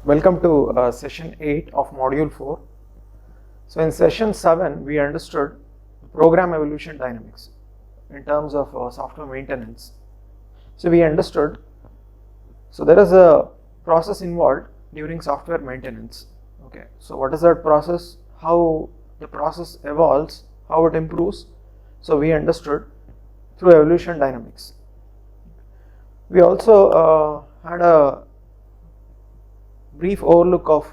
Welcome to session 8 of module 4. So in session 7 we understood program evolution dynamics in terms of software maintenance. So we understood, so there is a process involved during software maintenance. Okay, so what is that process, how the process evolves, how it improves. So we understood through evolution dynamics. We also had a brief overlook of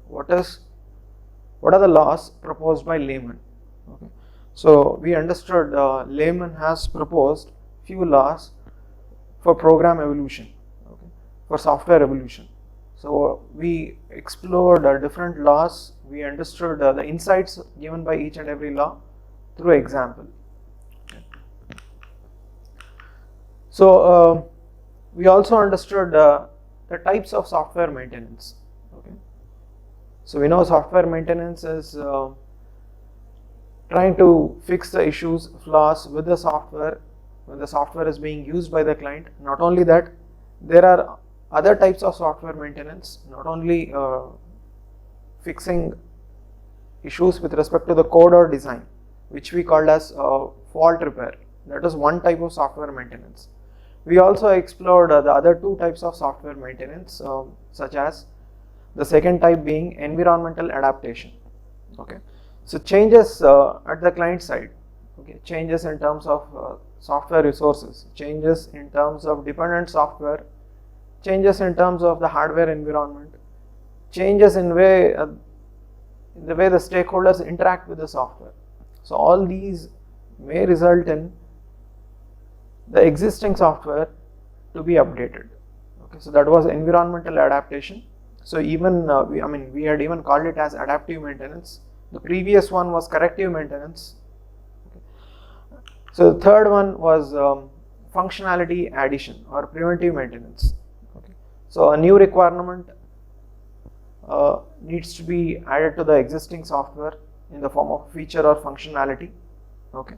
what are the laws proposed by Lehman. Okay. So we understood Lehman has proposed few laws for program evolution, okay, for software evolution. So we explored different laws. We understood the insights given by each and every law through example. Okay. So we also understood the types of software maintenance. Okay. So we know software maintenance is trying to fix the issues, flaws with the software when the software is being used by the client. Not only that, there are other types of software maintenance, not only fixing issues with respect to the code or design, which we called as fault repair. That is one type of software maintenance. We also explored the other two types of software maintenance, such as the second type being environmental adaptation. Okay, so changes at the client side, okay, changes in terms of software resources, changes in terms of dependent software, changes in terms of the hardware environment, changes in the way the stakeholders interact with the software. So all these may result in the existing software to be updated. Okay, so that was environmental adaptation. So even we had even called it as adaptive maintenance. The previous one was corrective maintenance. Okay. So the third one was functionality addition or preventive maintenance. Okay. So a new requirement needs to be added to the existing software in the form of feature or functionality. Okay.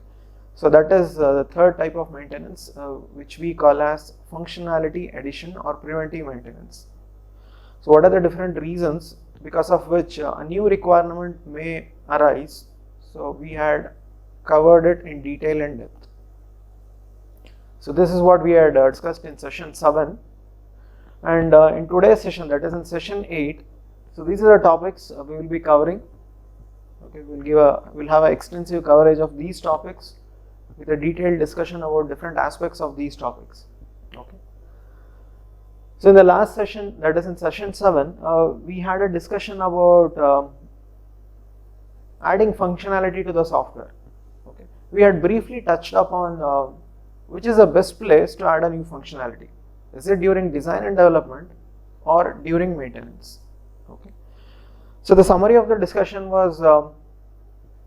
So that is the third type of maintenance, which we call as functionality addition or preventive maintenance. So what are the different reasons because of which a new requirement may arise? So we had covered it in detail and depth. So this is what we had discussed in session 7, and in today's session, that is in session 8, so these are the topics we will be covering. Okay, we'll have an extensive coverage of these topics with a detailed discussion about different aspects of these topics. Okay. So in the last session, that is in session 7, we had a discussion about adding functionality to the software. Okay. We had briefly touched upon which is the best place to add a new functionality. Is it during design and development or during maintenance? Okay. So the summary of the discussion was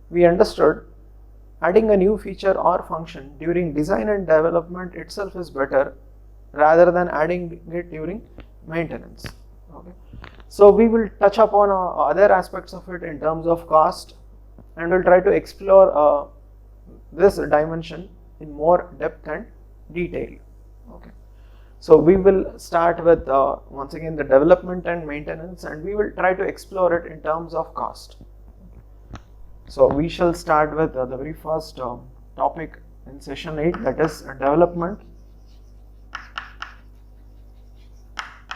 we understood adding a new feature or function during design and development itself is better rather than adding it during maintenance. Okay. So we will touch upon other aspects of it in terms of cost, and we'll try to explore this dimension in more depth and detail. Okay. So we will start with once again the development and maintenance, and we will try to explore it in terms of cost. So we shall start with the very first topic in session 8, that is development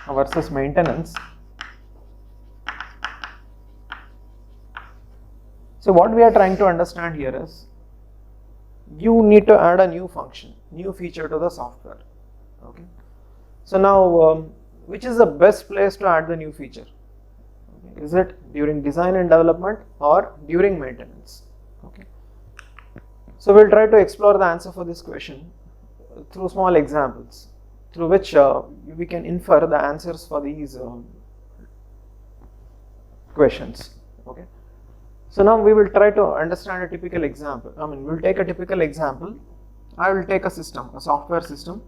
versus maintenance. So what we are trying to understand here is you need to add a new function, new feature to the software. Okay. So now which is the best place to add the new feature? Is it during design and development or during maintenance? Okay. So we'll try to explore the answer for this question through small examples, through which we can infer the answers for these questions. Okay. So now we will try to understand a typical example. We'll take a typical example. I will take a system, a software system.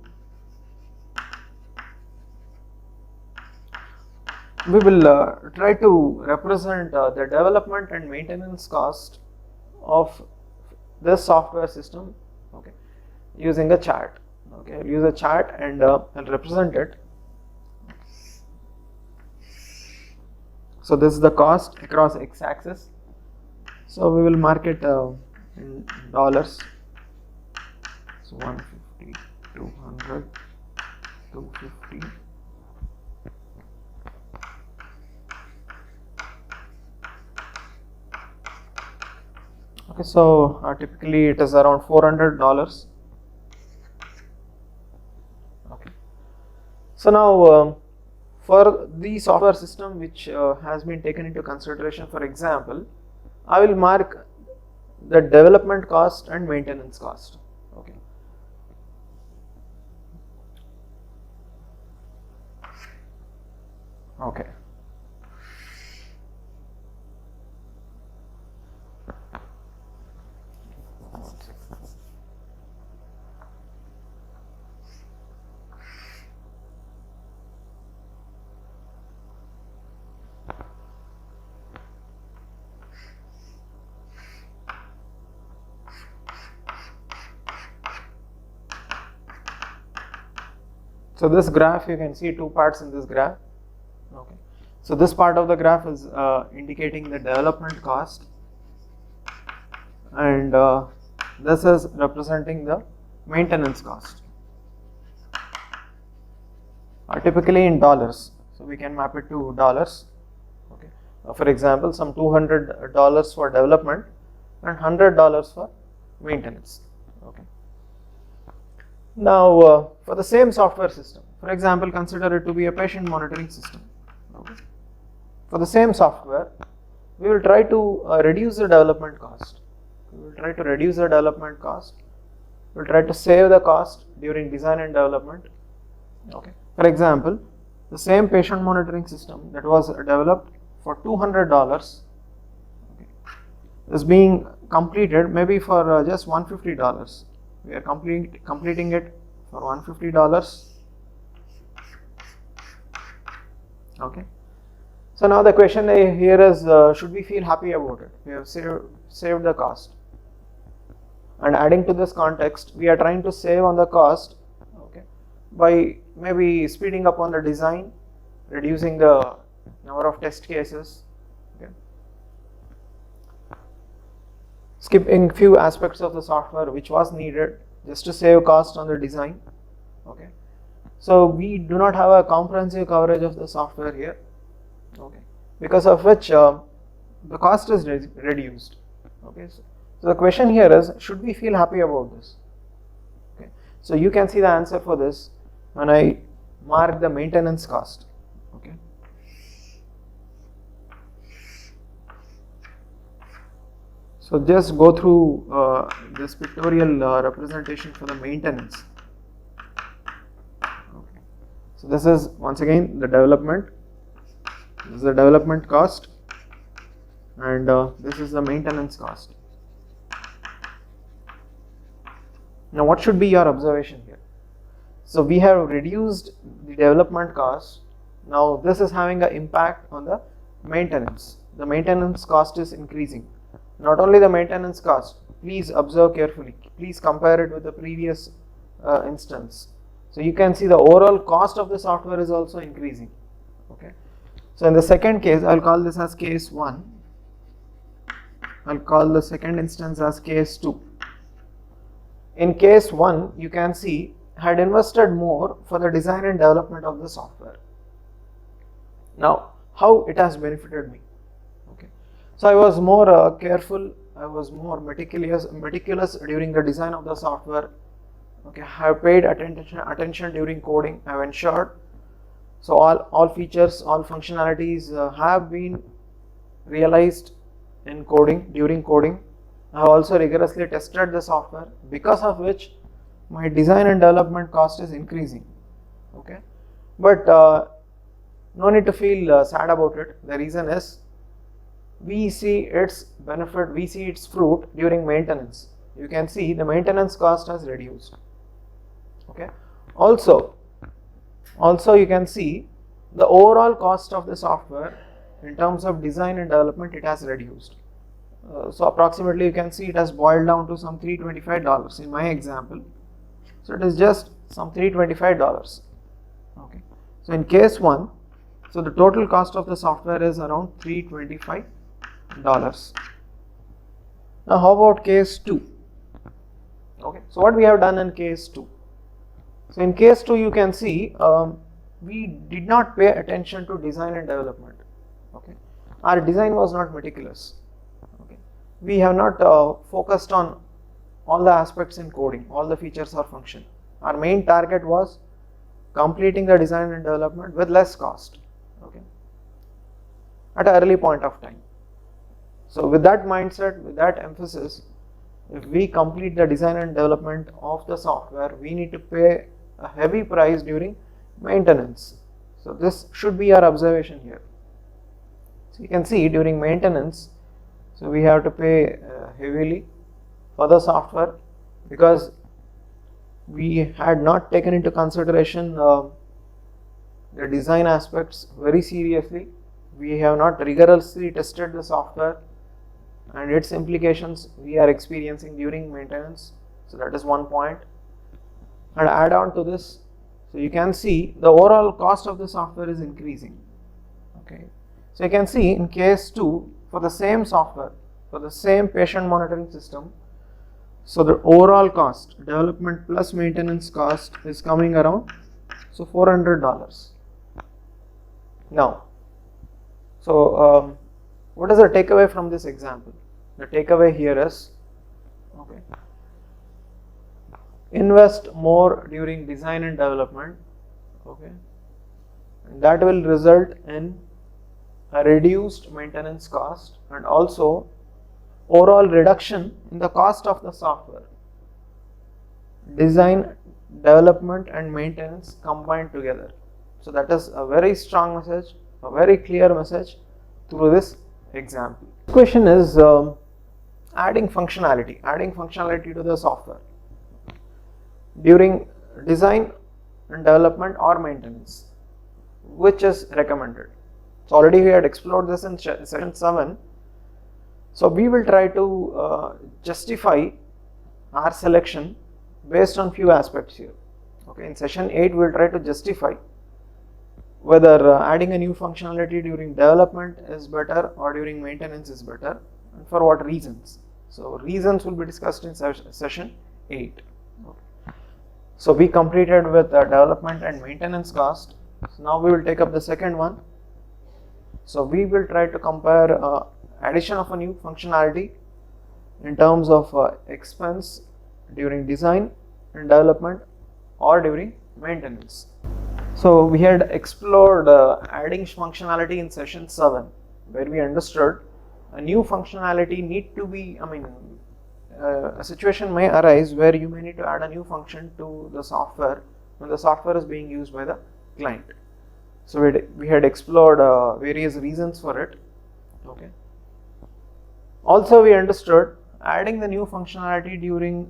We will try to represent the development and maintenance cost of this software system, okay, using a chart. Okay, I'll use a chart and I'll represent it. So this is the cost across x-axis. So we will mark it in dollars. So 150, 200, 250. Okay, so typically it is around $400. Okay. So now for the software system which has been taken into consideration, for example, I will mark the development cost and maintenance cost. Okay. Okay. So this graph, you can see two parts in this graph. Okay. So this part of the graph is indicating the development cost, and this is representing the maintenance cost, typically in dollars. So we can map it to dollars. Okay. For example, some $200 for development and $100 for maintenance. Okay. Now for the same software system, for example, consider it to be a patient monitoring system. Okay. For the same software, we will try to reduce the development cost. We will try to reduce the development cost. We will try to save the cost during design and development. Okay. For example, the same patient monitoring system that was developed for $200 is being completed maybe for just $150. We are completing it for $150. Okay. So now the question here is, should we feel happy about it? We have saved the cost, and adding to this context, we are trying to save on the cost, okay, by maybe speeding up on the design, reducing the number of test cases, okay, skipping few aspects of the software which was needed just to save cost on the design. Okay, so we do not have a comprehensive coverage of the software here. Okay, because of which the cost is reduced. Okay, so the question here is, should we feel happy about this? Okay, so you can see the answer for this when I mark the maintenance cost. Okay, so just go through this pictorial representation for the maintenance. Okay, so this is once again the development. This is the development cost, and this is the maintenance cost. Now what should be your observation here? So we have reduced the development cost. Now this is having an impact on the maintenance. The maintenance cost is increasing. Not only the maintenance cost, please observe carefully. Please compare it with the previous instance. So you can see the overall cost of the software is also increasing. Okay. So in the second case, I'll call this as case 1. I'll call the second instance as case 2. In case 1, you can see I had invested more for the design and development of the software. Now, how it has benefited me? Okay. So I was more careful, I was more meticulous during the design of the software. Okay, I have paid attention during coding. I have ensured so all features, all functionalities have been realized in coding, during coding. I have also rigorously tested the software, because of which my design and development cost is increasing. Okay, but no need to feel sad about it. The reason is, we see its benefit, we see its fruit during maintenance. You can see the maintenance cost has reduced. Okay, also you can see the overall cost of the software in terms of design and development, it has reduced. So approximately you can see it has boiled down to some $325 in my example. So it is just some $325. Okay, so in case 1, So the total cost of the software is around $325. Now how about case 2? Okay, so what we have done in case 2? So in case 2 you can see we did not pay attention to design and development. Okay, our design was not meticulous. Okay, we have not focused on all the aspects in coding, all the features or function. Our main target was completing the design and development with less cost, okay, at an early point of time. So with that mindset, with that emphasis, if we complete the design and development of the software, we need to pay a heavy price during maintenance. So this should be our observation here. So you can see during maintenance, so we have to pay heavily for the software because we had not taken into consideration the design aspects very seriously. We have not rigorously tested the software and its implications we are experiencing during maintenance. So that is one point. And add on to this, so you can see the overall cost of the software is increasing. Okay, so you can see in case 2 for the same software, for the same patient monitoring system, so the overall cost, development plus maintenance cost, is coming around so $400. Now, so what is the takeaway from this example? The takeaway here is, okay, invest more during design and development, okay, and that will result in a reduced maintenance cost and also overall reduction in the cost of the software. Design, development and maintenance combined together. So that is a very strong message, a very clear message through this example. The question is adding functionality to the software during design and development or maintenance, which is recommended. So already we had explored this in session 7. So we will try to justify our selection based on few aspects here. Okay, in session 8 we will try to justify whether adding a new functionality during development is better or during maintenance is better, and for what reasons. So reasons will be discussed in session 8. Okay. So we completed with development and maintenance cost. So now we will take up the second one. So we will try to compare addition of a new functionality in terms of expense during design and development or during maintenance. So we had explored adding functionality in session 7, where we understood a new functionality need to be, a situation may arise where you may need to add a new function to the software when the software is being used by the client. So we had explored various reasons for it. Okay. Also we understood adding the new functionality during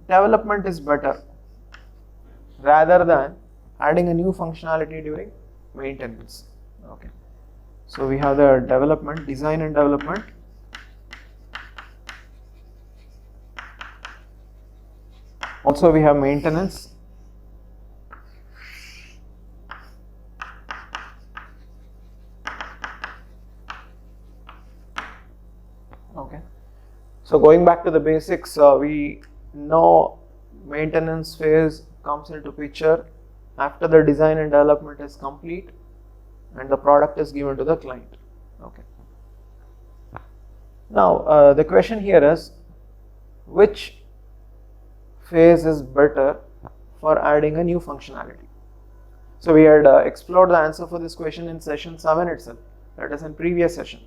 development is better rather than adding a new functionality during maintenance. Okay. So we have the development, design and development. Also we have maintenance. Okay. So going back to the basics, we know maintenance phase comes into picture after the design and development is complete and the product is given to the client. Okay. Now the question here is, which phase is better for adding a new functionality? So we had explored the answer for this question in session 7 itself, that is in previous session.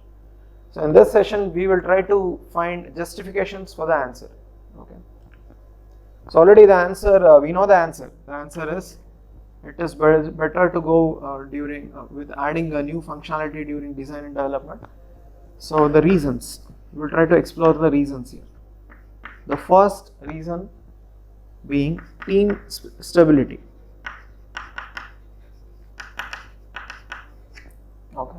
So in this session we will try to find justifications for the answer. Okay. So already the answer, we know the answer. The answer is it is better to go with adding a new functionality during design and development. So the reasons, we will try to explore the reasons here. The first reason being team stability. Okay.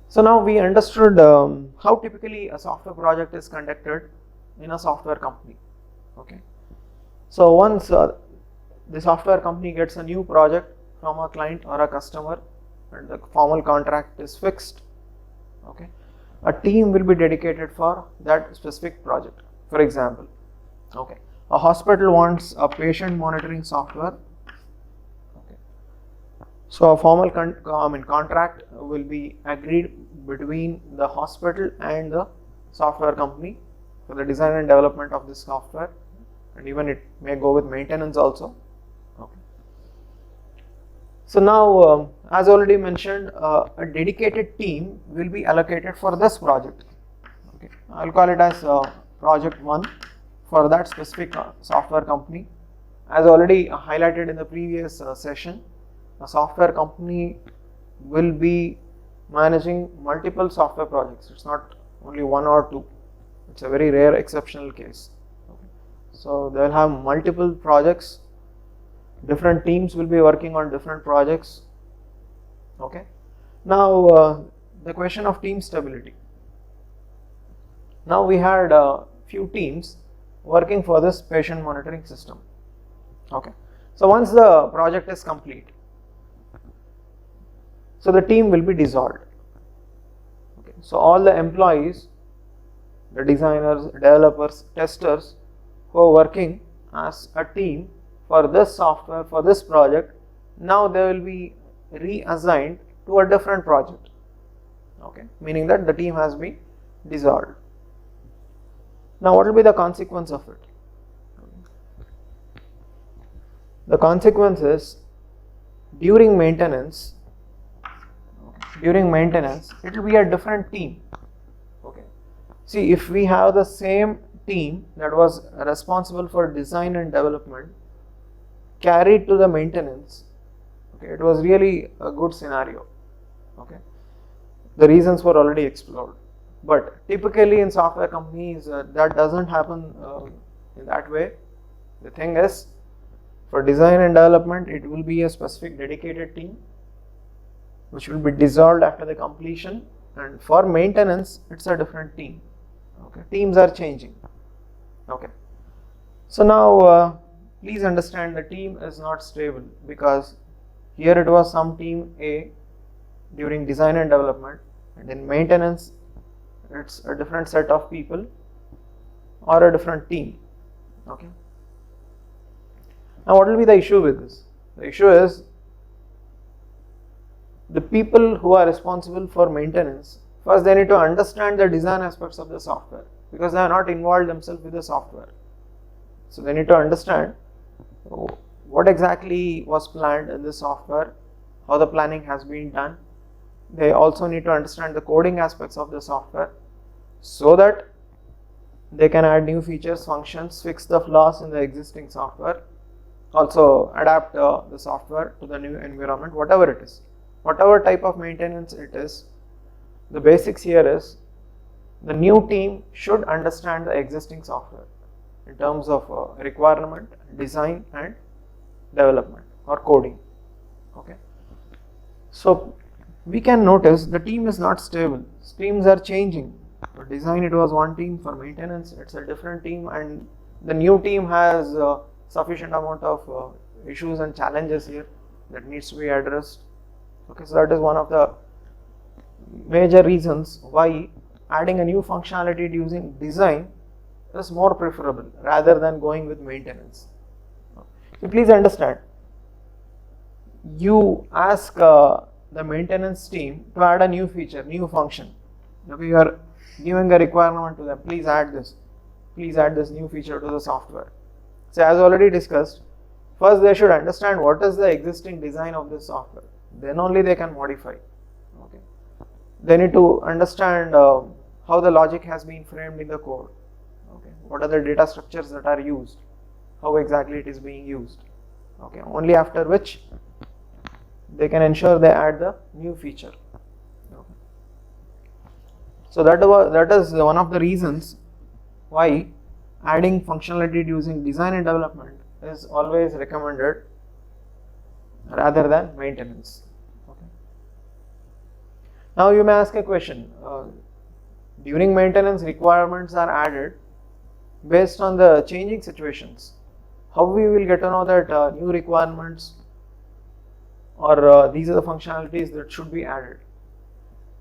So now we understood how typically a software project is conducted in a software company. Okay. So once the software company gets a new project from a client or a customer and the formal contract is fixed, okay, a team will be dedicated for that specific project. For example, okay, a hospital wants a patient monitoring software. Okay, so a formal contract will be agreed between the hospital and the software company for the design and development of this software, and even it may go with maintenance also. Okay. So now, as already mentioned, a dedicated team will be allocated for this project. Okay, I'll call it as project 1 for that specific software company. As already highlighted in the previous session, a software company will be managing multiple software projects. It's not only 1 or 2. It's a very rare exceptional case. Okay. So they will have multiple projects. Different teams will be working on different projects. Okay. Now the question of team stability. Now we had a few teams working for this patient monitoring system. Okay. So once the project is complete, so the team will be dissolved. Okay. So all the employees, the designers, developers, testers who are working as a team for this software, for this project, now they will be reassigned to a different project. Okay, meaning that the team has been dissolved. Now what will be the consequence of it? The consequence is during maintenance, it will be a different team. Okay. See, if we have the same team that was responsible for design and development carried to the maintenance, okay, it was really a good scenario. Okay, the reasons were already explored, but typically in software companies that doesn't happen in that way. The thing is, for design and development, it will be a specific dedicated team which will be dissolved after the completion, and for maintenance it's a different team. Okay, teams are changing. Okay, so now please understand the team is not stable, because here it was some team A during design and development, and in maintenance it's a different set of people or a different team. Okay, now what will be the issue with this? The issue is the people who are responsible for maintenance, first they need to understand the design aspects of the software, because they are not involved themselves with the software. So they need to understand what exactly was planned in the software, how the planning has been done. They also need to understand the coding aspects of the software, so that they can add new features, functions, fix the flaws in the existing software, also adapt the software to the new environment, whatever it is. Whatever type of maintenance it is, the basics here is the new team should understand the existing software in terms of requirement, design and development or coding. Okay, so we can notice the team is not stable. Teams are changing. For design it was one team, for maintenance it's a different team, and the new team has sufficient amount of issues and challenges here that needs to be addressed. Okay, so that is one of the major reasons why adding a new functionality using design is more preferable rather than going with maintenance. So please understand, you ask the maintenance team to add a new feature, new function. Okay, you are giving a requirement to them, please add this new feature to the software. So as already discussed, first they should understand what is the existing design of this software, then only they can modify. Okay, they need to understand how the logic has been framed in the code. Okay, what are the data structures that are used, how exactly it is being used. Okay, only after which they can ensure they add the new feature. Okay. So that is one of the reasons why adding functionality using design and development is always recommended rather than maintenance. Okay. Now you may ask a question, during maintenance requirements are added based on the changing situations. How we will get to know that new requirements or these are the functionalities that should be added.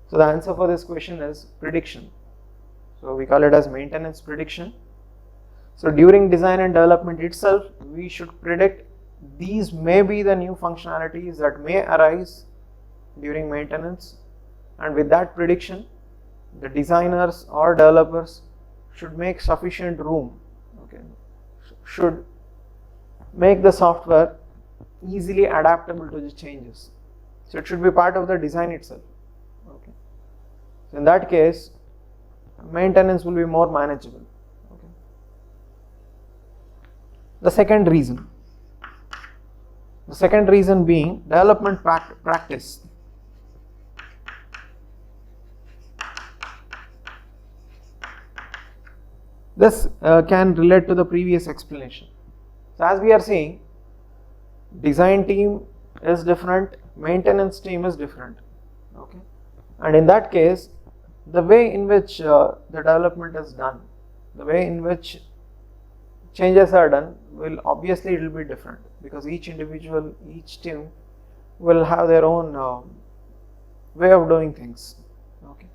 So the answer for this question is prediction. So we call it as maintenance prediction. So during design and development itself, we should predict these may be the new functionalities that may arise during maintenance, and with that prediction, the designers or developers should make sufficient room, okay, should make the software easily adaptable to the changes. So it should be part of the design itself. Okay. So in that case, maintenance will be more manageable. Okay. The second reason being development practice. This can relate to the previous explanation. So as we are seeing, design team is different, maintenance team is different. Okay, and in that case, the way in which the development is done, the way in which changes are done, will obviously it will be different, because each team will have their own way of doing things. Okay,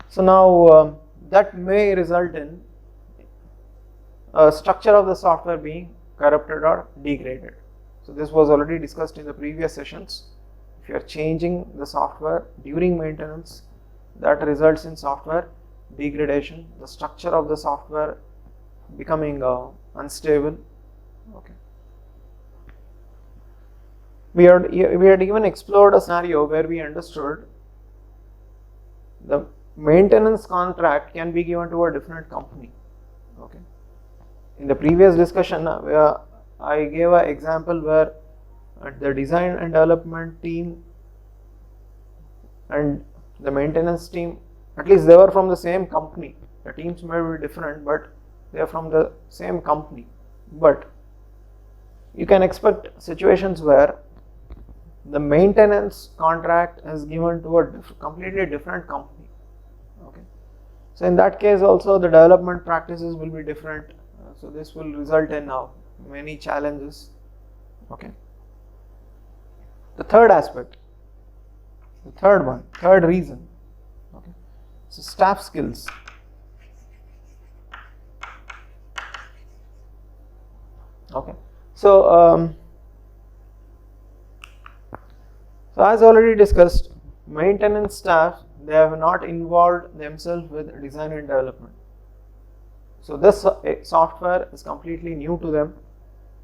so now that may result in a structure of the software being corrupted or degraded. So this was already discussed in the previous sessions. If you are changing the software during maintenance, that results in software degradation, the structure of the software becoming unstable. Okay. We had even explored a scenario where we understood the maintenance contract can be given to a different company. Okay. In the previous discussion, I gave an example where the design and development team and the maintenance team, at least they were from the same company. The teams may be different, but they are from the same company. But you can expect situations where the maintenance contract is given to a completely different company. Okay. So in that case also the development practices will be different. So this will result in many challenges. Okay. The third aspect, third reason. Okay. So staff skills. Okay. So as already discussed, maintenance staff, they have not involved themselves with design and development. So this software is completely new to them.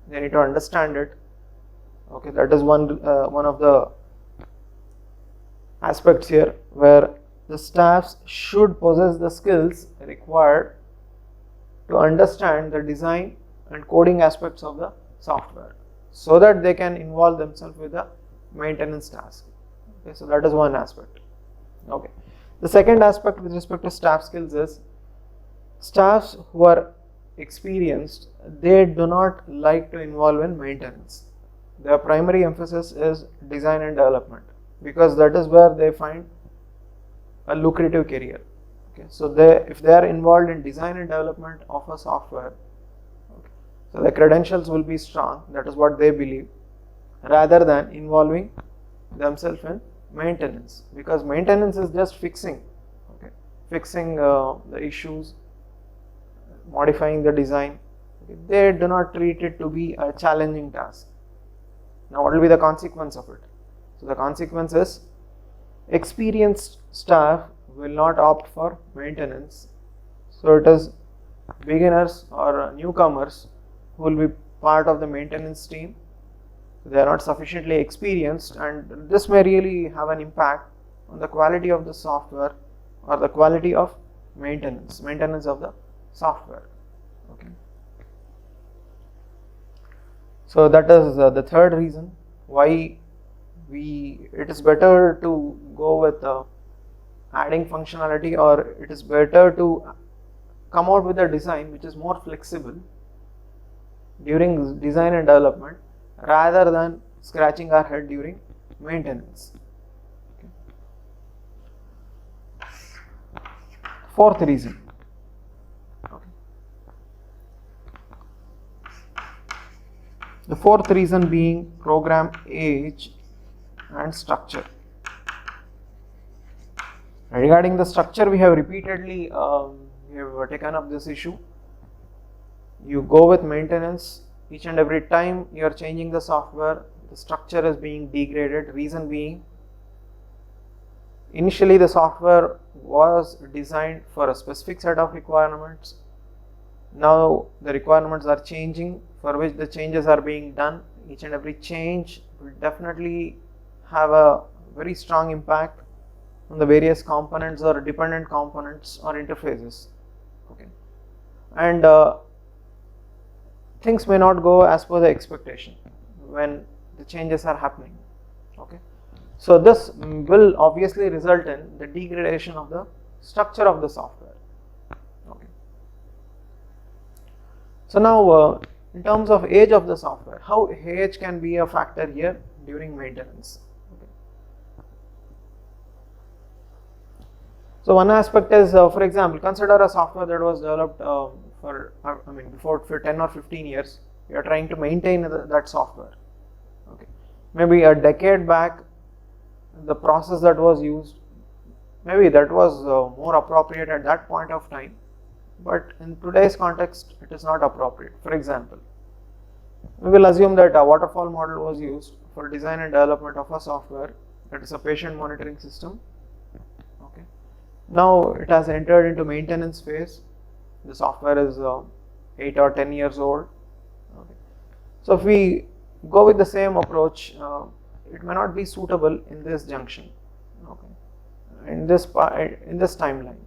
They need to understand it. Okay, that is one of the aspects here, where the staffs should possess the skills required to understand the design and coding aspects of the software, so that they can involve themselves with the maintenance task. Okay, so that is one aspect. Okay, the second aspect with respect to staff skills is staffs who are experienced, they do not like to involve in maintenance. Their primary emphasis is design and development, because that is where they find a lucrative career. Okay, so if they are involved in design and development of a software, okay, so the credentials will be strong. That is what they believe, rather than involving themselves in maintenance, because maintenance is just fixing the issues, modifying the design. Okay, they do not treat it to be a challenging task. Now what will be the consequence of it? So the consequence is experienced staff will not opt for maintenance. So it is beginners or newcomers who will be part of the maintenance team. They are not sufficiently experienced, and this may really have an impact on the quality of the software or the quality of maintenance of the software. Okay. So that is the third reason why it is better to go with adding functionality, or it is better to come out with a design which is more flexible during design and development, rather than scratching our head during maintenance. Okay. Fourth reason. Okay. The fourth reason being program age and structure. Regarding the structure, we have repeatedly we have taken up this issue. You go with maintenance, each and every time you are changing the software, the structure is being degraded. Reason being, initially the software was designed for a specific set of requirements. Now the requirements are changing, for which the changes are being done. Each and every change will definitely have a very strong impact on the various components or dependent components or interfaces. Okay, and things may not go as per the expectation when the changes are happening. Okay, so this will obviously result in the degradation of the structure of the software. Okay, so now in terms of age of the software, how age can be a factor here during maintenance. So one aspect is, for example, consider a software that was developed before 10 or 15 years. You are trying to maintain that software. Okay, maybe a decade back, the process that was used, maybe that was more appropriate at that point of time, but in today's context, it is not appropriate. For example, we will assume that a waterfall model was used for design and development of a software, that is a patient monitoring system. Now it has entered into maintenance phase. The software is 8 or 10 years old. Okay. So if we go with the same approach, it may not be suitable in this junction. Okay. In this timeline.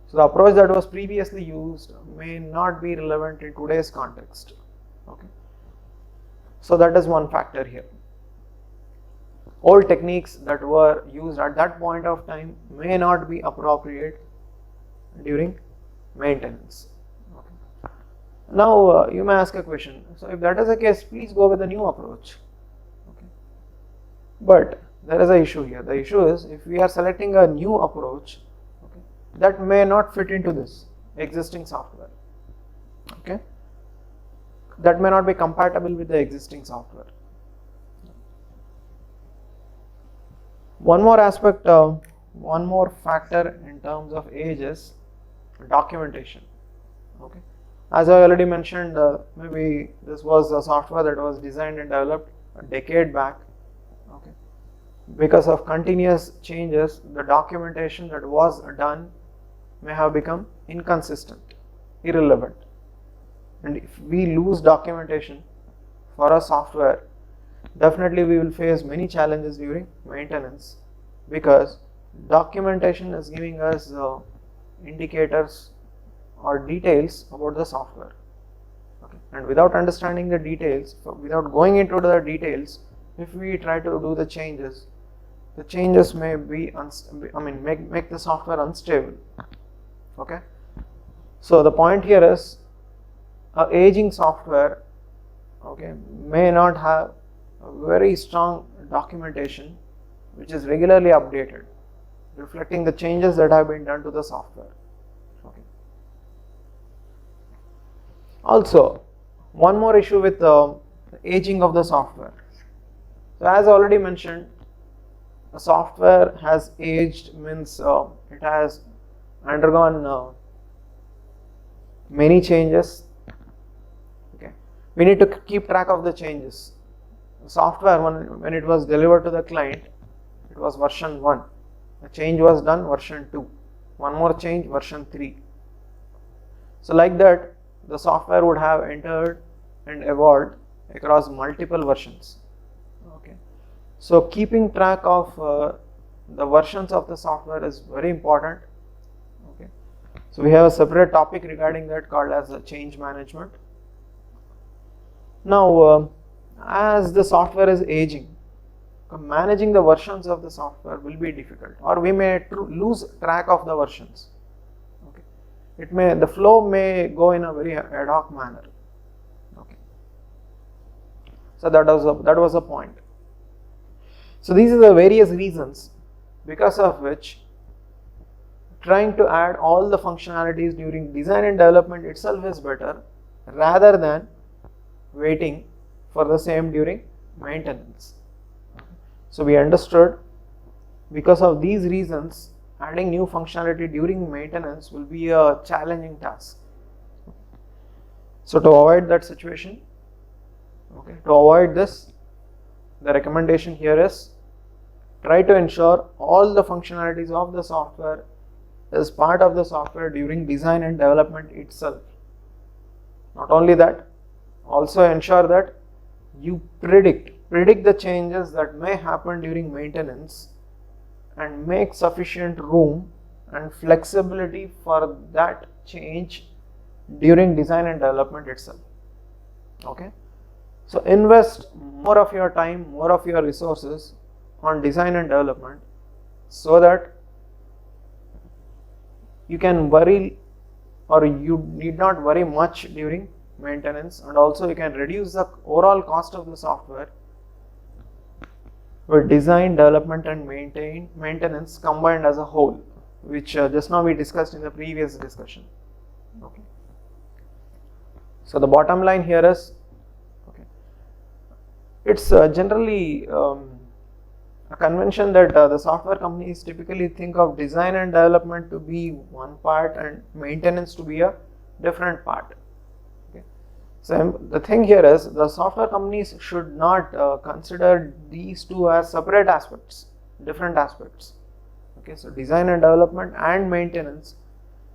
So the approach that was previously used may not be relevant in today's context. Okay. So that is one factor here. Old techniques that were used at that point of time may not be appropriate during maintenance. Okay. Now you may ask a question. So if that is the case, please go with a new approach. Okay. But there is an issue here. The issue is, if we are selecting a new approach, okay, that may not fit into this existing software. Okay. That may not be compatible with the existing software. One more aspect, one more factor in terms of age is documentation. Okay, as I already mentioned, maybe this was a software that was designed and developed a decade back. Okay, because of continuous changes, the documentation that was done may have become inconsistent, irrelevant, and if we lose documentation for a software, definitely we will face many challenges during maintenance, because documentation is giving us indicators or details about the software. Okay. And without understanding the details, without going into the details, if we try to do the changes may be make the software unstable. Okay. So the point here is, aging software, okay, may not have a very strong documentation which is regularly updated, reflecting the changes that have been done to the software. Okay. Also, one more issue with the aging of the software. So as already mentioned, the software has aged, means it has undergone many changes. Okay. We need to keep track of the changes. The software, when it was delivered to the client, it was version 1. A change was done, version 2. One more change, version 3. So like that, the software would have entered and evolved across multiple versions. Okay. So keeping track of the versions of the software is very important. Okay. So we have a separate topic regarding that called as change management. Now, as the software is aging, managing the versions of the software will be difficult, or we may lose track of the versions. Okay. The flow may go in a very ad hoc manner. Okay. So that was a point. So these are the various reasons because of which trying to add all the functionalities during design and development itself is better, rather than waiting for the same during maintenance. So we understood, because of these reasons, adding new functionality during maintenance will be a challenging task. So to avoid that situation, to avoid this, the recommendation here is try to ensure all the functionalities of the software is part of the software during design and development itself. Not only that, also ensure that you predict the changes that may happen during maintenance and make sufficient room and flexibility for that change during design and development itself. Okay, so invest more of your time, more of your resources on design and development, so that you can worry, or you need not worry much during maintenance, and also you can reduce the overall cost of the software with design, development and maintenance combined as a whole, which just now we discussed in the previous discussion. Okay. So the bottom line here is, it's generally a convention that the software companies typically think of design and development to be one part and maintenance to be a different part. Okay. So the thing here is, the software companies should not consider these two as separate aspects, different aspects. Okay, so design and development and maintenance,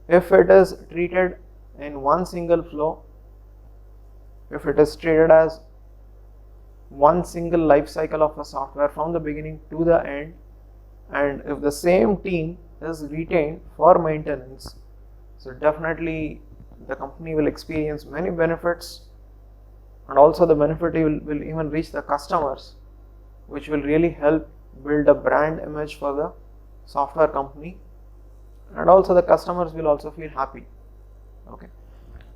if it is treated in one single flow, if it is treated as one single life cycle of a software from the beginning to the end, and if the same team is retained for maintenance, so definitely the company will experience many benefits, and also the benefit will even reach the customers, which will really help build a brand image for the software company, and also the customers will also feel happy. Okay,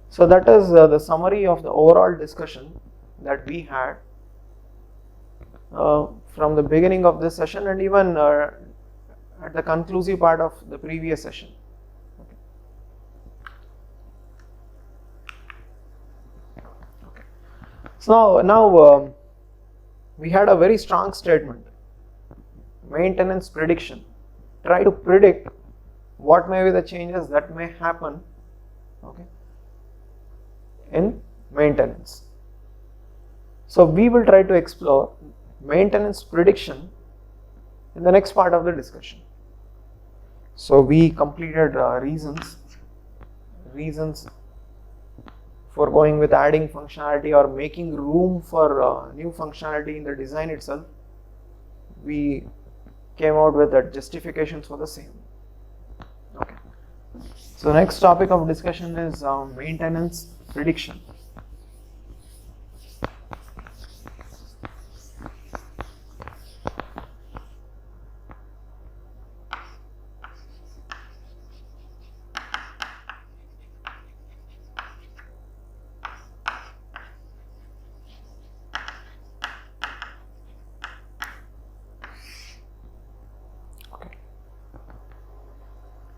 so that is the summary of the overall discussion that we had from the beginning of this session, and even at the conclusive part of the previous session. Okay. So now we had a very strong statement: maintenance prediction. Try to predict what may be the changes that may happen, okay, in maintenance. So we will try to explore maintenance prediction in the next part of the discussion. So we completed reasons for going with adding functionality or making room for new functionality in the design itself. We came out with the justifications for the same. Okay. So next topic of discussion is maintenance prediction.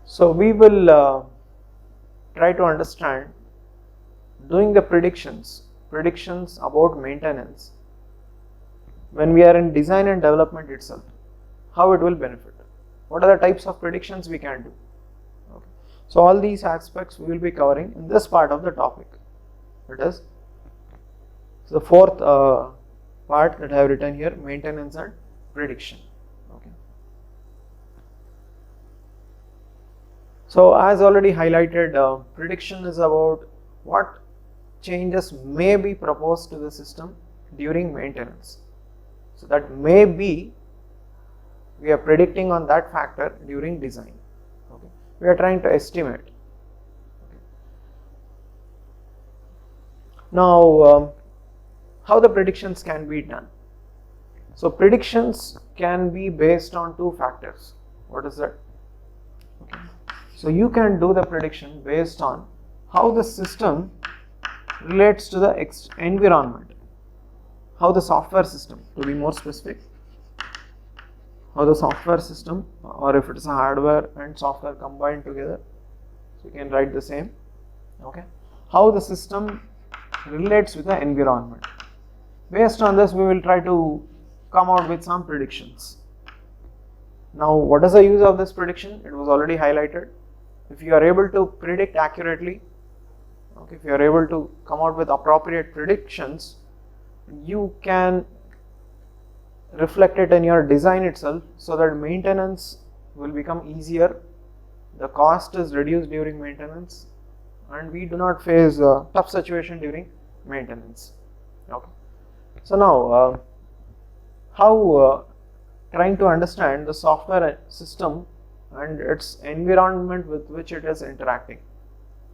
So we will try to understand, doing the predictions about maintenance when we are in design and development itself, how it will benefit. What are the types of predictions we can do? Okay. So all these aspects we will be covering in this part of the topic. It is the fourth part that I have written here: maintenance and prediction. Okay. So as already highlighted, prediction is about what changes may be proposed to the system during maintenance. So that may be, we are predicting on that factor during design. Okay. We are trying to estimate. Okay. Now, how the predictions can be done? So predictions can be based on two factors. What is that? Okay. So you can do the prediction based on how the system relates to the environment, how the software system, to be more specific, how the software system, or if it is a hardware and software combined together, so you can write the same. Okay, how the system relates with the environment. Based on this, we will try to come out with some predictions. Now, what is the use of this prediction? It was already highlighted. If you are able to predict accurately, okay, if you are able to come out with appropriate predictions, you can reflect it in your design itself, so that maintenance will become easier, the cost is reduced during maintenance, and we do not face a tough situation during maintenance. Okay. So now, how trying to understand the software system and its environment with which it is interacting.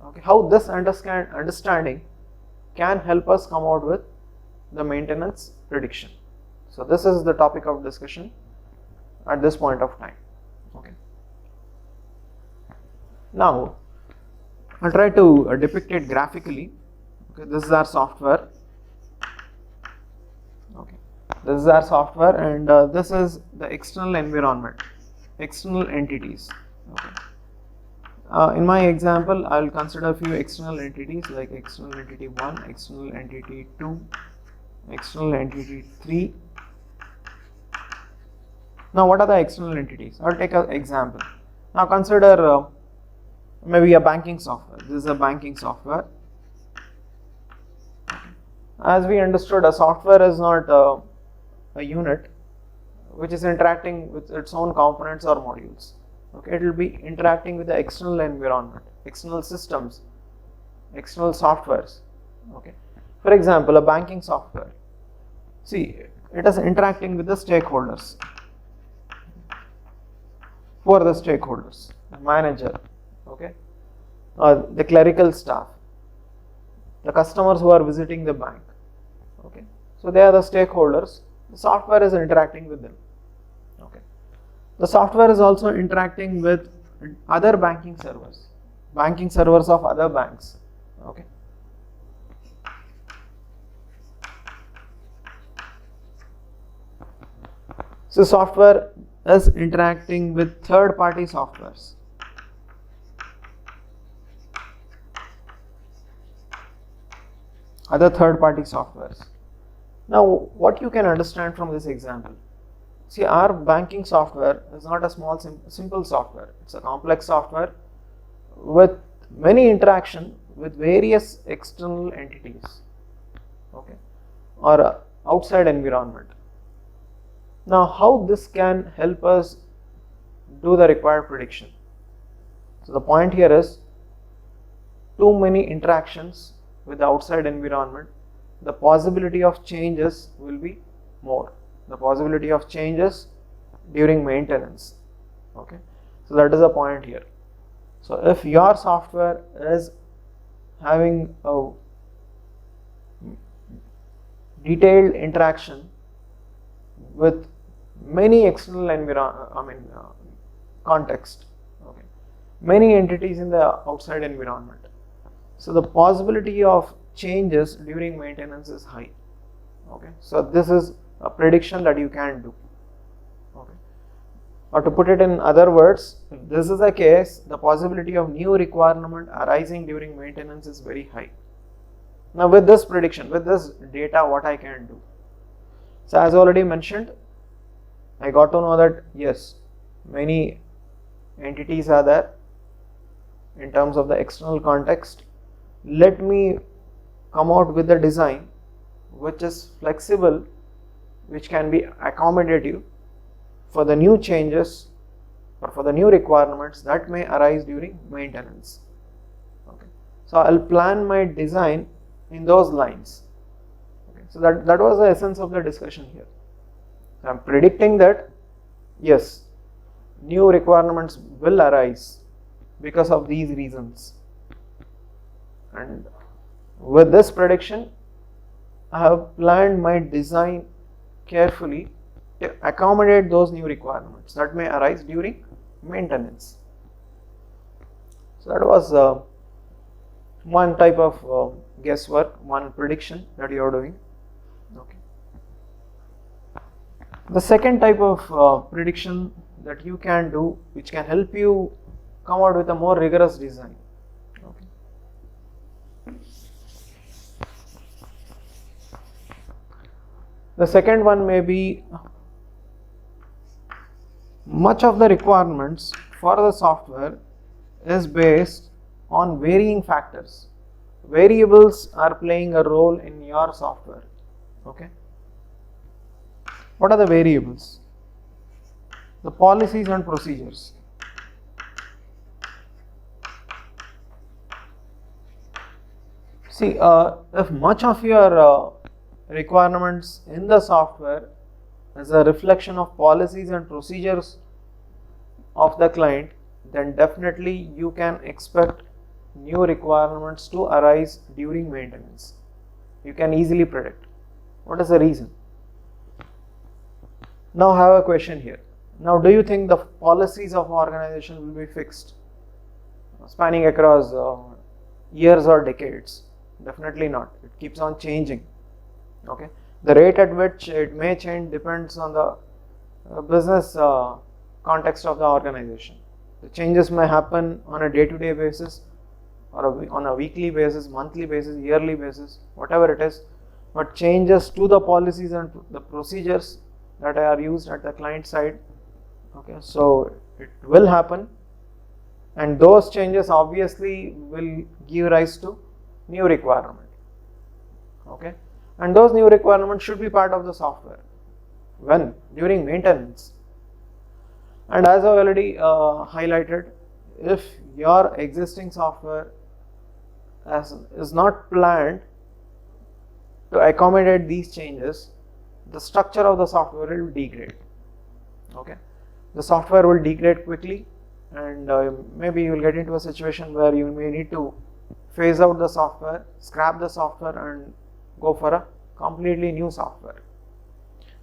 Okay, how this understanding can help us come out with the maintenance prediction. So this is the topic of discussion at this point of time. Okay. Now, I'll try to depict it graphically. Okay, this is our software. Okay, this is our software, and this is the external environment, external entities. Okay. In my example, I will consider a few external entities like external entity 1, external entity 2, external entity 3. Now, what are the external entities? I will take an example. Now, consider maybe a banking software. This is a banking software. As we understood, a software is not a unit which is interacting with its own components or modules. Okay, it will be interacting with the external environment, external systems, external softwares. Okay, for example, a banking software. See, it is interacting with the stakeholders. Who are the stakeholders? The manager, okay, the clerical staff, the customers who are visiting the bank. Okay, so they are the stakeholders. The software is interacting with them. Okay, the software is also interacting with other banking servers of other banks. Okay, so software is interacting with third-party softwares. Other third-party softwares. Now, what you can understand from this example, see, our banking software is not a small simple software. It's a complex software with many interaction with various external entities, okay, or outside environment. Now, how this can help us do the required prediction? So the point here is, too many interactions with the outside environment, the possibility of changes will be more. The possibility of changes during maintenance. Okay, so that is the point here. So if your software is having a detailed interaction with many external context, okay, many entities in the outside environment, so the possibility of changes during maintenance is high. Okay, so this is a prediction that you can do. Okay, or to put it in other words, if this is the case, the possibility of new requirement arising during maintenance is very high. Now, with this prediction, with this data, what I can do? So as already mentioned, I got to know that yes, many entities are there in terms of the external context. Let me come out with a design which is flexible, which can be accommodative for the new changes or for the new requirements that may arise during maintenance. Okay, so I'll plan my design in those lines. Okay, so that was the essence of the discussion here. I'm predicting that yes, new requirements will arise because of these reasons, and with this prediction I have planned my design carefully to accommodate those new requirements that may arise during maintenance. So that was one type of guesswork, one prediction that you are doing. Okay. The second type of prediction that you can do, which can help you come out with a more rigorous design. Okay. The second one may be much of the requirements for the software is based on varying factors. Variables are playing a role in your software. Okay. What are the variables? The policies and procedures. See, if much of your requirements in the software is a reflection of policies and procedures of the client, then definitely you can expect new requirements to arise during maintenance. You can easily predict. What is the reason? Now I have a question here. Now, do you think the policies of organization will be fixed, spanning across years or decades? Definitely not. It keeps on changing. Okay. The rate at which it may change depends on the business context of the organization. The changes may happen on a day-to-day basis, or on a weekly basis, monthly basis, yearly basis, whatever it is. But changes to the policies and the procedures that are used at the client side. Okay, so it will happen, and those changes obviously will give rise to new requirement. Okay, and those new requirements should be part of the software. When? During maintenance. And as I already highlighted, if your existing software is not planned to accommodate these changes, the structure of the software will degrade. Okay, the software will degrade quickly, and maybe you will get into a situation where you may need to phase out the software, scrap the software, and go for a completely new software.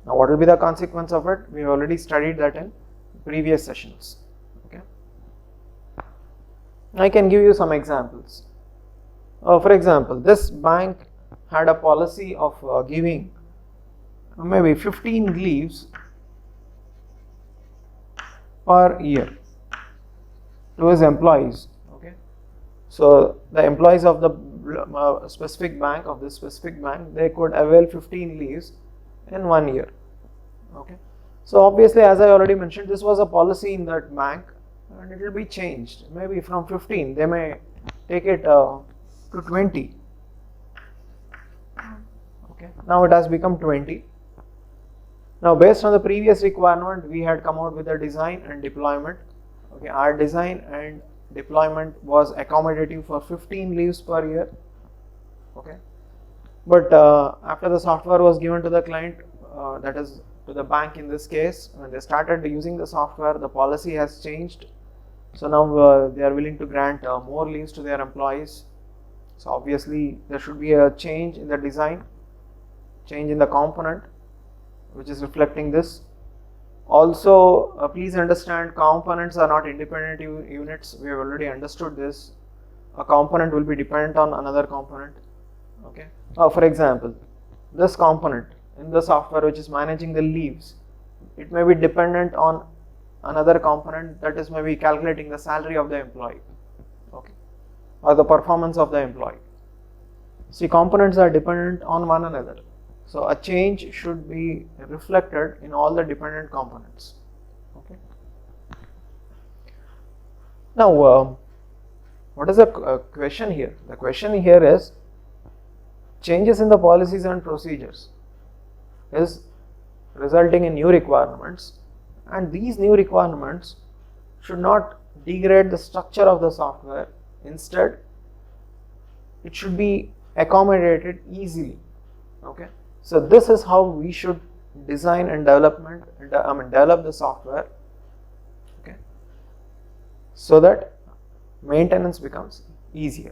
Now, what will be the consequence of it? We have already studied that in previous sessions. Okay, I can give you some examples. For example, this bank had a policy of giving maybe 15 leaves per year to his employees. Okay, so the employees of the specific bank, of this specific bank, they could avail 15 leaves in 1 year. Okay, so obviously, as I already mentioned, this was a policy in that bank, and it will be changed. Maybe from 15 they may take it to 20. Okay, now it has become 20. Now, based on the previous requirement, we had come out with a design and deployment. Okay, our design and deployment was accommodative for 15 leaves per year. Okay, but after the software was given to the client, that is to the bank in this case, when they started using the software, the policy has changed. So now they are willing to grant more leaves to their employees. So obviously there should be a change in the design, change in the component, which is reflecting this. Also, please understand, components are not independent units. We have already understood this. A component will be dependent on another component. Okay. For example, this component in the software which is managing the leaves, it may be dependent on another component that is maybe calculating the salary of the employee. Okay, or the performance of the employee. See, components are dependent on one another. So a change should be reflected in all the dependent components. Okay. Now, what is the question here? The question here is, changes in the policies and procedures is resulting in new requirements, and these new requirements should not degrade the structure of the software. Instead, it should be accommodated easily. Okay. So this is how we should design and develop the software. Okay, so that maintenance becomes easier.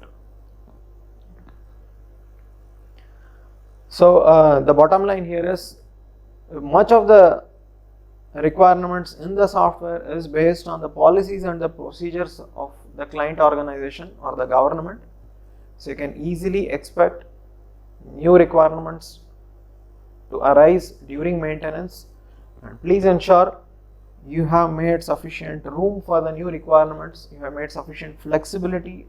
So the bottom line here is, much of the requirements in the software is based on the policies and the procedures of the client organization or the government. So you can easily expect new requirements to arise during maintenance, and please ensure you have made sufficient room for the new requirements. You have made sufficient flexibility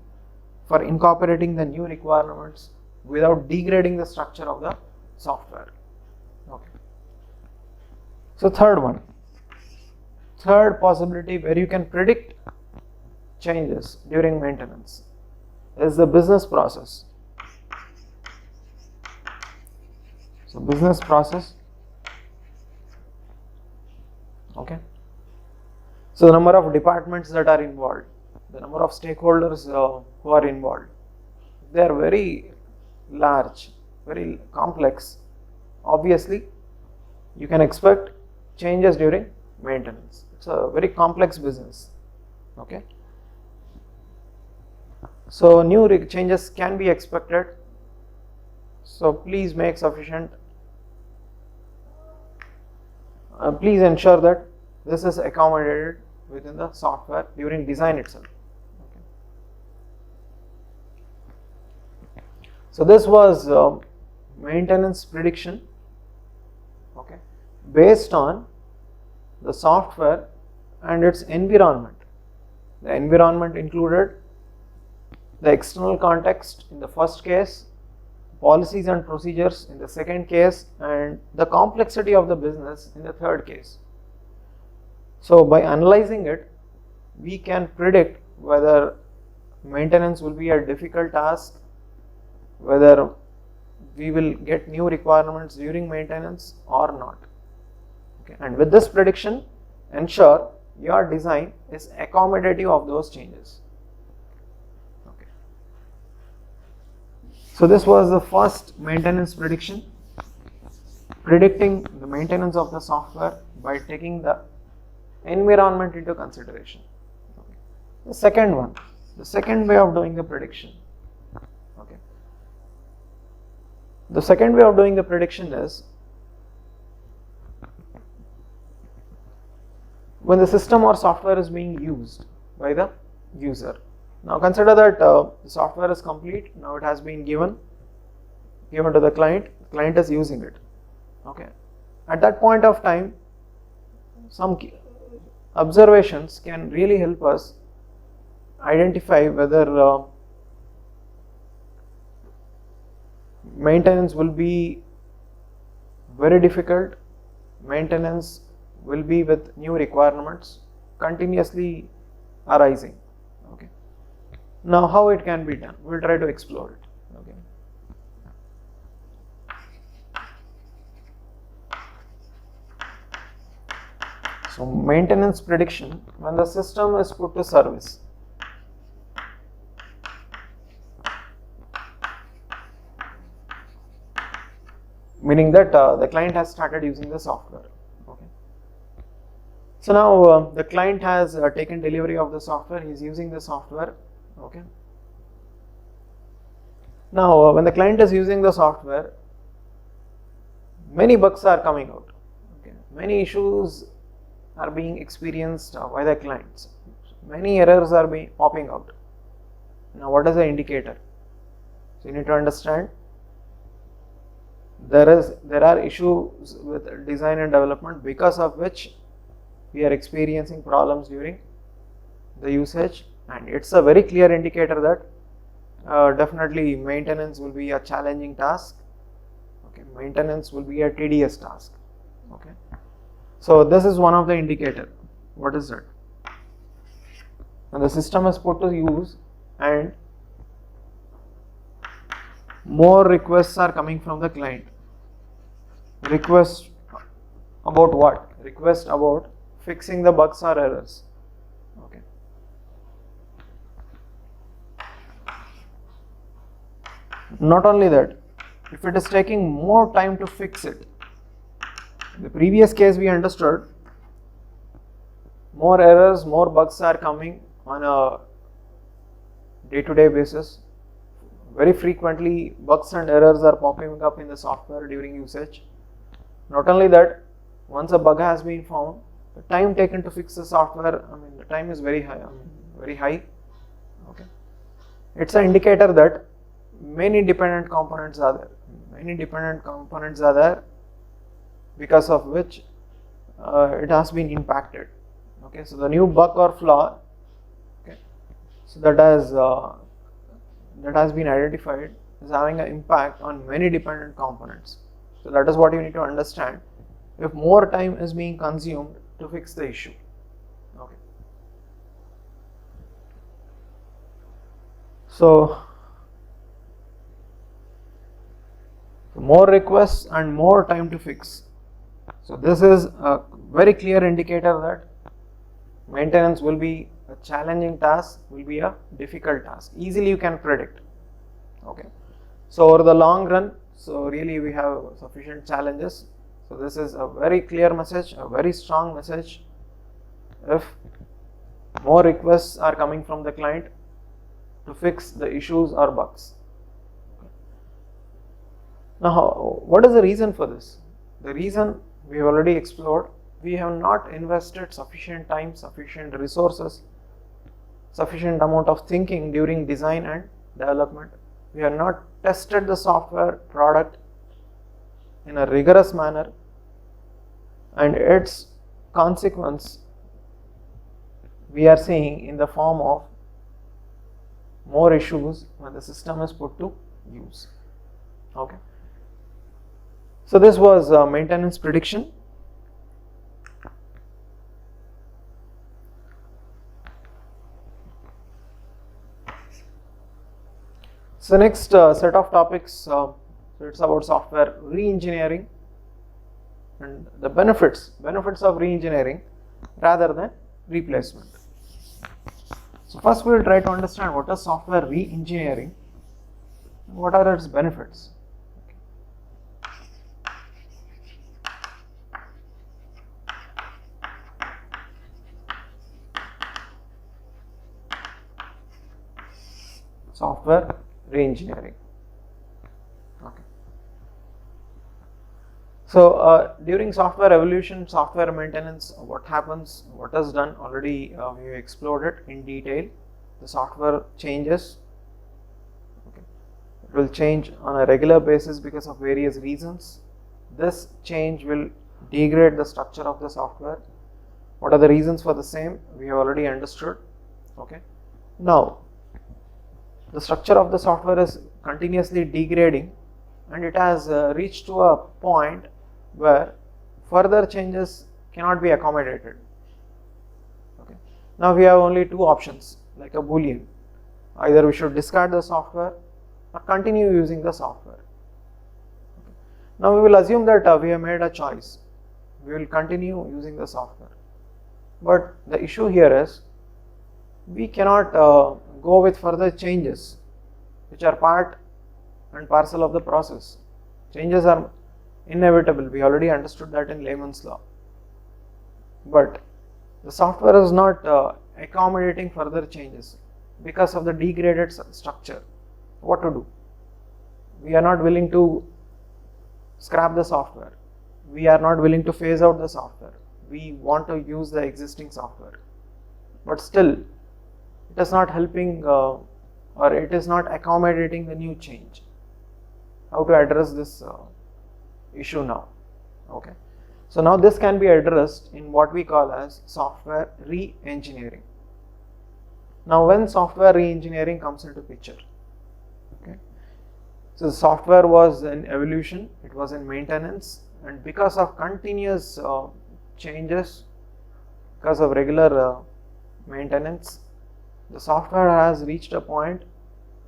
for incorporating the new requirements without degrading the structure of the software. Okay. So third possibility where you can predict changes during maintenance is the business process. So business process, okay. So the number of departments that are involved, the number of stakeholders who are involved, they are very large, very complex. Obviously, you can expect changes during maintenance. It's a very complex business, okay. So new changes can be expected. So please make sufficient. Please ensure that this is accommodated within the software during design itself. Okay. So this was maintenance prediction, okay, based on the software and its environment. The environment included the external context in the first case, policies and procedures in the second case, and the complexity of the business in the third case. So by analyzing it, we can predict whether maintenance will be a difficult task, whether we will get new requirements during maintenance or not. Okay. And with this prediction, ensure your design is accommodative of those changes. Okay. So this was the first maintenance prediction, predicting the maintenance of the software by taking the environment into consideration. Okay. The second one, the second way of doing the prediction. Okay. The second way of doing the prediction is when the system or software is being used by the user. Now consider that the software is complete. Now it has been given to the client. The client is using it. Okay. At that point of time, some observations can really help us identify whether maintenance will be very difficult, maintenance will be with new requirements continuously arising. Okay. Now how it can be done? We'll try to explore it. Okay. So maintenance prediction when the system is put to service. Meaning that the client has started using the software. Okay. So now the client has taken delivery of the software, he is using the software. Okay. Now when the client is using the software, many bugs are coming out. Okay. Many issues are being experienced by the clients. Many errors are being popping out. Now what is the indicator? So you need to understand there are issues with design and development because of which we are experiencing problems during the usage, and it's a very clear indicator that definitely maintenance will be a challenging task. Okay, maintenance will be a tedious task. Okay, so this is one of the indicator. What is it? When the system is put to use and more requests are coming from the client. Request about what? Request about fixing the bugs or errors. Okay. Not only that, if it is taking more time to fix it, in the previous case we understood more errors, more bugs are coming on a day-to-day basis. Very frequently bugs and errors are popping up in the software during usage. Not only that, once a bug has been found, the time taken to fix the software, the time is very high, Okay. It's an indicator that many dependent components are there. Because of which it has been impacted. Okay, so the new bug or flaw, okay, so that has been identified is having an impact on many dependent components. So that is what you need to understand if more time is being consumed to fix the issue. Okay. So more requests and more time to fix. So this is a very clear indicator that maintenance will be a challenging task, will be a difficult task. Easily you can predict. Okay. So over the long run, so really we have sufficient challenges. So this is a very clear message, a very strong message. If more requests are coming from the client to fix the issues or bugs. Now, what is the reason for this? The reason we have already explored. We have not invested sufficient time, sufficient resources, sufficient amount of thinking during design and development. We have not tested the software product in a rigorous manner, and its consequence we are seeing in the form of more issues when the system is put to use. Okay. So this was maintenance prediction. So next set of topics, so it's about software re-engineering and the benefits of re-engineering rather than replacement. So first we will try to understand what is software re-engineering and what are its benefits. Software re-engineering. Okay. So during software evolution, software maintenance, what happens, what is done already we explored it in detail. The software changes. Okay. It will change on a regular basis because of various reasons. This change will degrade the structure of the software. What are the reasons for the same? We have already understood. Okay. Now, the structure of the software is continuously degrading, and it has reached to a point where further changes cannot be accommodated. Okay. Now we have only two options, like a boolean. Either we should discard the software or continue using the software. Okay. Now we will assume that we have made a choice. We will continue using the software. But the issue here is we cannot go with further changes which are part and parcel of the process. Changes are inevitable. We already understood that in layman's law. But the software is not accommodating further changes because of the degraded structure. What to do? We are not willing to scrap the software. We are not willing to phase out the software. We want to use the existing software. But still, it is not helping or it is not accommodating the new change. How to address this issue now? Okay. So now this can be addressed in what we call as software re-engineering. Now when software re-engineering comes into picture, okay. So the software was in evolution, it was in maintenance, and because of continuous changes, because of regular maintenance, the software has reached a point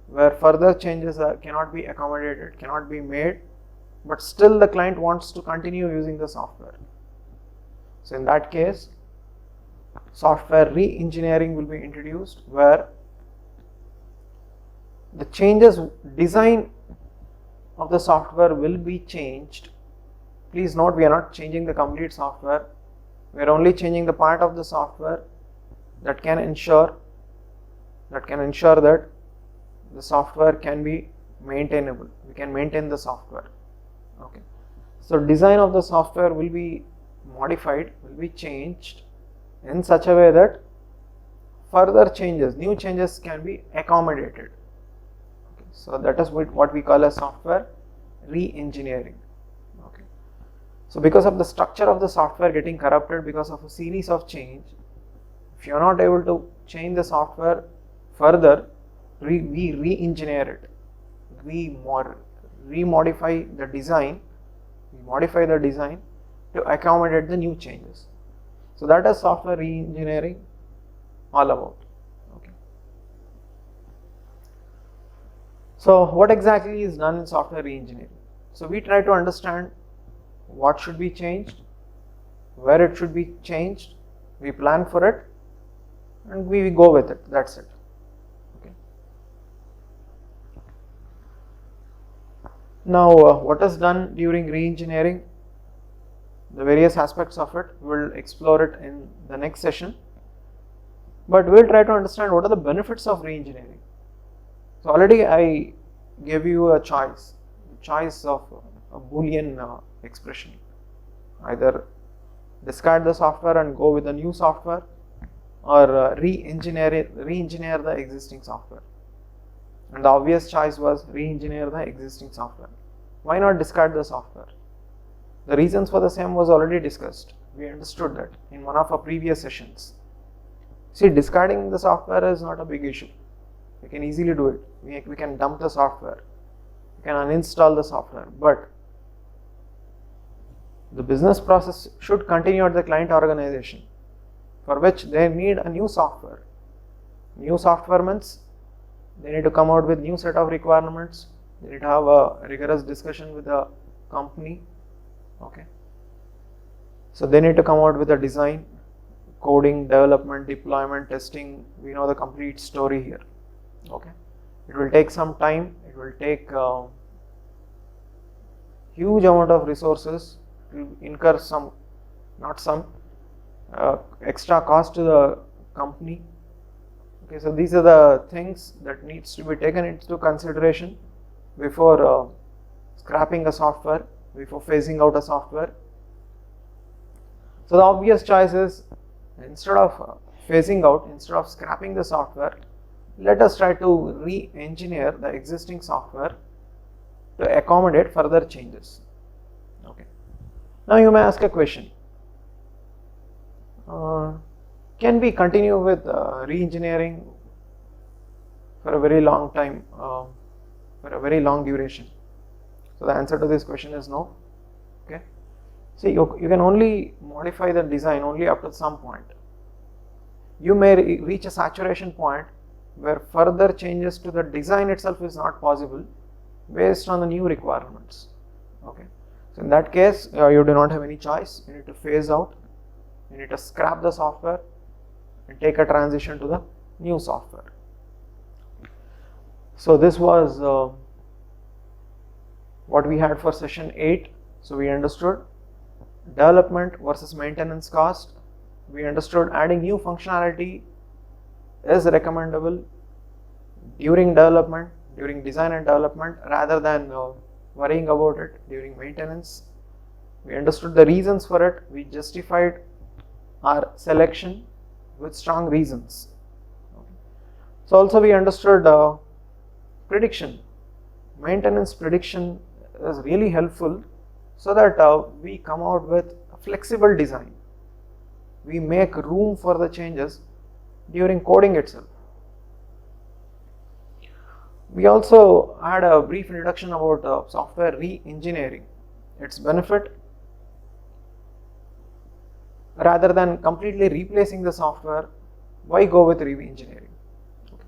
where further changes cannot be accommodated, cannot be made, but still the client wants to continue using the software. So in that case, software re-engineering will be introduced, where the changes, design of the software will be changed. Please note, we are not changing the complete software, we are only changing the part of the software that can ensure that the software can be maintainable. We can maintain the software. Okay. So design of the software will be modified, will be changed in such a way that further changes, new changes can be accommodated. Okay. So that is what we call as software re-engineering. Okay. So because of the structure of the software getting corrupted because of a series of change, if you are not able to change the software further, we re-engineer it, we remodify the design, we modify the design to accommodate the new changes. So that is software re-engineering all about. Okay. So what exactly is done in software re-engineering? So we try to understand what should be changed, where it should be changed, we plan for it, and we go with it. That's it. Okay. Now, what is done during re-engineering? The various aspects of it, we'll explore it in the next session. But we'll try to understand what are the benefits of re-engineering. So already I gave you a choice of a Boolean expression. Either discard the software and go with a new software, or re-engineer the existing software. And the obvious choice was re-engineer the existing software. Why not discard the software? The reasons for the same was already discussed. We understood that in one of our previous sessions. See, discarding the software is not a big issue. We can easily do it. We can dump the software. We can uninstall the software. But the business process should continue at the client organization, for which they need a new software. New software means they need to come out with new set of requirements. They need to have a rigorous discussion with the company. Okay. So they need to come out with a design, coding, development, deployment, testing. We know the complete story here. Okay. It will take some time. It will take huge amount of resources. It will incur extra cost to the company. Okay. So these are the things that needs to be taken into consideration before scrapping a software, before phasing out a software. So the obvious choice is, instead of phasing out, instead of scrapping the software, let us try to re-engineer the existing software to accommodate further changes. Okay. Now you may ask a question. Can we continue with re-engineering for a very long time, for a very long duration? So the answer to this question is no. Okay. See, you can only modify the design only up to some point. You may reach a saturation point where further changes to the design itself is not possible based on the new requirements. Okay. So in that case, you do not have any choice. You need to phase out. You need to scrap the software and take a transition to the new software. So this was what we had for session 8. So we understood development versus maintenance cost. We understood adding new functionality is recommendable during development, during design and development, rather than worrying about it during maintenance. We understood the reasons for it. We justified our selection with strong reasons. Okay. So also we understood prediction. Maintenance prediction is really helpful so that we come out with a flexible design. We make room for the changes during coding itself. We also had a brief introduction about software re-engineering, its benefit. Rather than completely replacing the software, why go with re-engineering? Okay.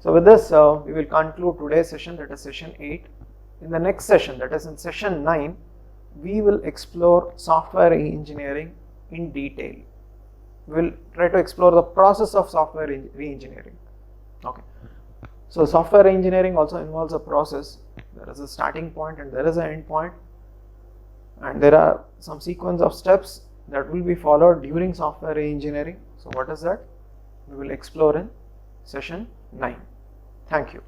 So with this, we will conclude today's session, that is session 8. In the next session, that is in session 9, we will explore software re-engineering in detail. We will try to explore the process of software re-engineering. Okay. So software engineering also involves a process. There is a starting point and there is an end point, and there are some sequence of steps that will be followed during software re-engineering. So what is that? We will explore in session 9. Thank you.